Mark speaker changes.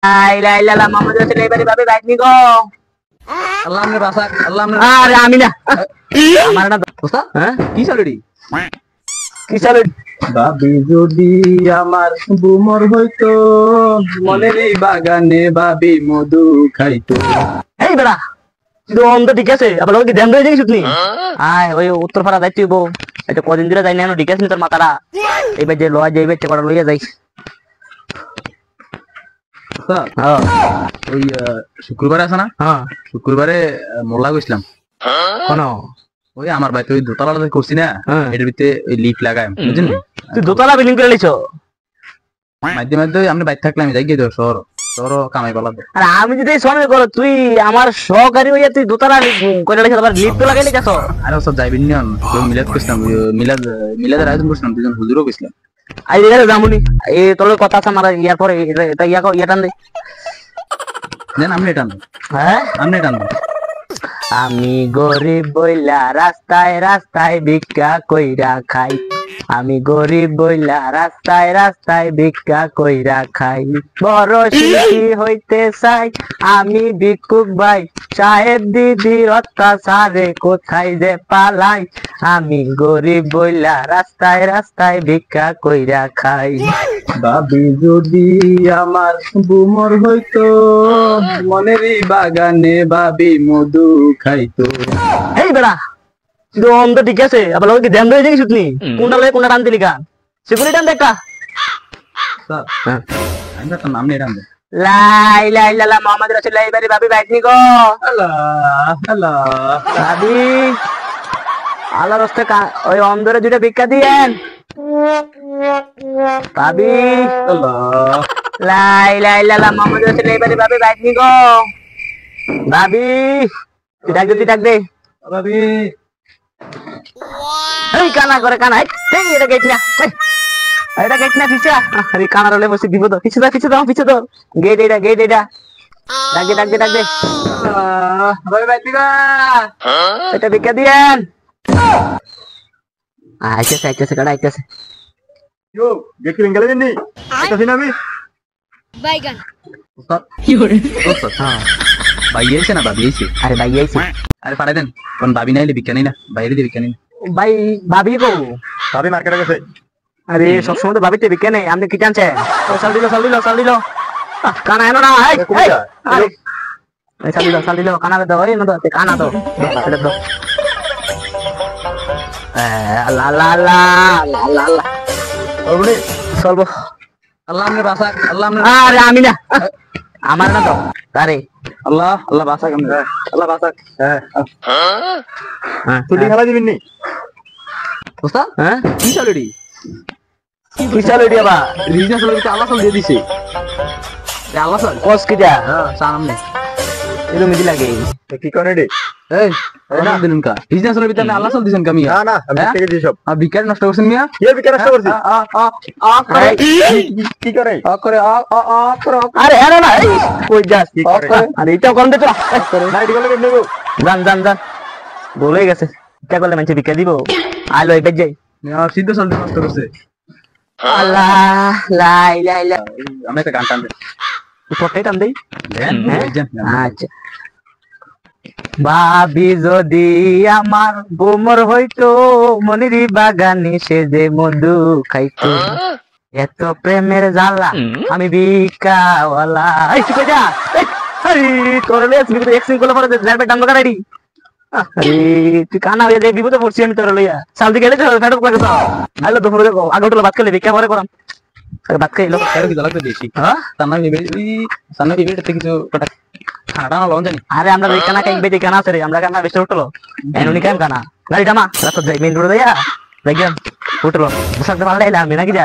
Speaker 1: আইলা মোহাম্মদ রাসূল এবারে ভাবে বাইক নি গো
Speaker 2: আল্লাহ আমনে বাসাক আল্লাহ আমনে
Speaker 1: আরে আমি না আমার না
Speaker 2: ওস্তাদ
Speaker 1: হ্যাঁ
Speaker 2: কি চালুড়ি
Speaker 1: কি চালু
Speaker 2: ভাবি যদি আমার বুমর হইতো মনের এই বাগানে ভাবি মধু খাইতো।
Speaker 1: এই বেড়া তুই অন্ধ ঠিক আছে আবার কি ধ্যান রয়ে যাইছিস তুই আয় ওই উত্তরপাড়া যাইতে হইব এটা কদিন ধরে যাই না ঠিক আছে তোর মাথাটা এইবার যে লয়া যাইবে চেকড়া লইয়া যাই
Speaker 2: ওস্তাদ
Speaker 1: হ্যাঁ
Speaker 2: ওই শুক্রবারে আছে না
Speaker 1: হ্যাঁ
Speaker 2: শুক্রবারে মোল্লা গেছিলাম
Speaker 1: কোন
Speaker 2: ওই আমার বাড়িতে ওই দোতলাটা করছি না
Speaker 1: হ্যাঁ।
Speaker 2: এটার ভিতরে ওই লিফ লাগাই বুঝছেন
Speaker 1: তুই দোতলা বিল্ডিং করে লিছ
Speaker 2: মাঝে মাঝে আমি বাইরে থাকলে আমি যাই গিয়ে শহর শহর কামাই পালা দে
Speaker 1: আর আমি যদি শোনে করো তুই আমার সহকারী হইয়া তুই দোতলা করে লিছ আবার লিফট লাগাইলি যাস
Speaker 2: আরে সব যাইবেন না মিলাদ করছিলাম মিলাদের আয়োজন করছিলাম দুজন হুজুরও গেছিলাম
Speaker 1: আই দেখে জামুনি এই তোর কথা আছে আমার ইয়ার পরে এটা ইয়া টান দে
Speaker 2: দেন আপনি টান
Speaker 1: হ্যাঁ
Speaker 2: আপনি টান
Speaker 1: আমি গরিব বইলা রাস্তায় রাস্তায় ভিক্ষা কইরা খাই আমি গরিব বইলা রাস্তায় রাস্তায় ভিক্ষা কইরা খাই বড় শিল্পী হইতে চাই আমি ভিক্ষুক ভাই সাহেব দিদির অত্যাচারে কোথায় যে পালাই আমি গরিব বইলা রাস্তায় রাস্তায় ভিক্ষা কইরা খাই
Speaker 2: ভাবি যদি আমার বুমর হইতো মনের এই বাগানে ভাবি মধু খাইতো।
Speaker 1: এই বেড়া তুই অন্ধ ঠিক আছে আবার কি ধ্যান রয়ে যাইছিস তুই কোনটা লয়ে কোনটা টান দিলি গা সেগুলি টান দেখা
Speaker 2: স্যার আমি টান আপনি টান দেন
Speaker 1: লা মোহাম্মদ রাসূল এবারে ভাবি বাইক নি গো
Speaker 2: আল্লাহ আল্লাহ
Speaker 1: ভাবি আল্লাহ রাস্তে ওই অন্ধরে দুইটা ভিক্ষা দিয়েন ভাবি
Speaker 2: আল্লাহ
Speaker 1: লা মোহাম্মদ রাসূল এবারে ভাবি বাইক নি গো ভাবি তুই ডাক দে
Speaker 2: ভাবি
Speaker 1: এই কানা করে কানা এই এটা গেট না এটা গেট না পিছা আরে কানা রলে বসে বিপদ পিছে দাও গেট এটা ডাক দে
Speaker 2: ভাবি বাইতিকা
Speaker 1: এটা ভিক্ষা দিয়েন আইতেছে কাটা আইতেছে
Speaker 2: ইয়ো গেট কি গেলে নি এটা সিনা আমি
Speaker 3: বাইগান
Speaker 2: ওস্তাদ ওস্তাদ হ্যাঁ ভাই এসে না ভাবি এসে
Speaker 1: আরে ভাই আইছে
Speaker 2: আরে পাঠাই দেন কোন ভাবি নাইলে ভিক্ষা নেই না বাইরে দিয়ে ভিক্ষা নেই
Speaker 1: ভাই ভাবি গো
Speaker 2: ভাবি মার্কেটে গেছে
Speaker 1: আরে সবসময় তো ভাবিতে ভিক্ষা নেই আপনি কি জানছে চাল দিল কানা এনো না আরে চাল দিল কানা দাও এই না দাও কানা দাও এটা দাও আল্লাহ
Speaker 2: ওরে
Speaker 1: চলবো
Speaker 2: আল্লাহ আমনে বাসাক আল্লাহ আমনে
Speaker 1: আরে আমি না আমার না তো আরে
Speaker 2: আল্লাহ আল্লাহ বাসাক আমনে আল্লাহ বাসাক হ্যাঁ
Speaker 1: হ্যাঁ
Speaker 2: তুই খেলা দিবেন নি ওস্তাদ
Speaker 1: হ্যাঁ
Speaker 2: কি চালুড়ি
Speaker 1: কি চালু দিয়া বা
Speaker 2: রিজনা চালুড়ি আল্লাহ চাল দিয়ে দিছে আল্লাহ চাল
Speaker 1: কস কি দিয়া
Speaker 2: হ্যাঁ সামনে
Speaker 1: এরকম মিদি লাগে
Speaker 4: কি করে রে?
Speaker 2: এই না দিন কা রিজনা চালুড়ি ভিতরে আল্লাহ চাল দিছেন কামিয়া
Speaker 4: না আমি থেকে দিই সব।
Speaker 2: আর বিকার নষ্ট করছেন মিয়া
Speaker 4: কি বিকার নষ্ট করছিস? কি করে?
Speaker 2: করে
Speaker 1: আরে আরে না এই কই যাস
Speaker 4: কি করে?
Speaker 1: আরে এটা কোন দে তো
Speaker 4: না এডি গলে নেব।
Speaker 1: জান বলে গেছে এটা করলে মানুষ ভিক্ষা দিব আলো এবার যাই
Speaker 2: মিয়া সিদ্ধ চাল নষ্ট করছে
Speaker 1: আল্লাহ লা ইলাহা ইল্লা
Speaker 2: আমি একটা গান টান দেন
Speaker 1: পড়তেই টান দেই
Speaker 2: দেন
Speaker 1: আচ্ছা ভাবি যদি আমার গোমর হইতো মনিরি বাগানে সে যে মধু খাইতো এত প্রেমের জ্বালা আমি ভিক্ষাওয়ালা এই তুই কই যা আরে তোর লে তুমি তো এক্সিং করলে পরে যাবে ডাঙ্গা কাটাইডি আরে তুই কানা হয়ে যাই বিপদে পড়ছি আমি তোর লইয়া সাল দিকে গেলে তো ফেটক লাগে তো আইলো দুপুরে দেখো আগে উঠলো ভাত খেলে ভিক্ষা পরে করাম ভাত খাইলো
Speaker 2: এর কি লাগবে বেশি
Speaker 1: হ্যাঁ
Speaker 2: সামনে ইবেট থেকে কিছু কটা খানাটা না লন জানি
Speaker 1: আরে আমরা ওই কানা কাইবে যে কানা আছে রে আমরা কানা বেশি উঠলো এনুনি কাম কানা গাড়ি টামা রাস্তা যাই মেইন রোড দিয়া দেখলাম উঠলো বসাতে পারলে আমি নাকি যা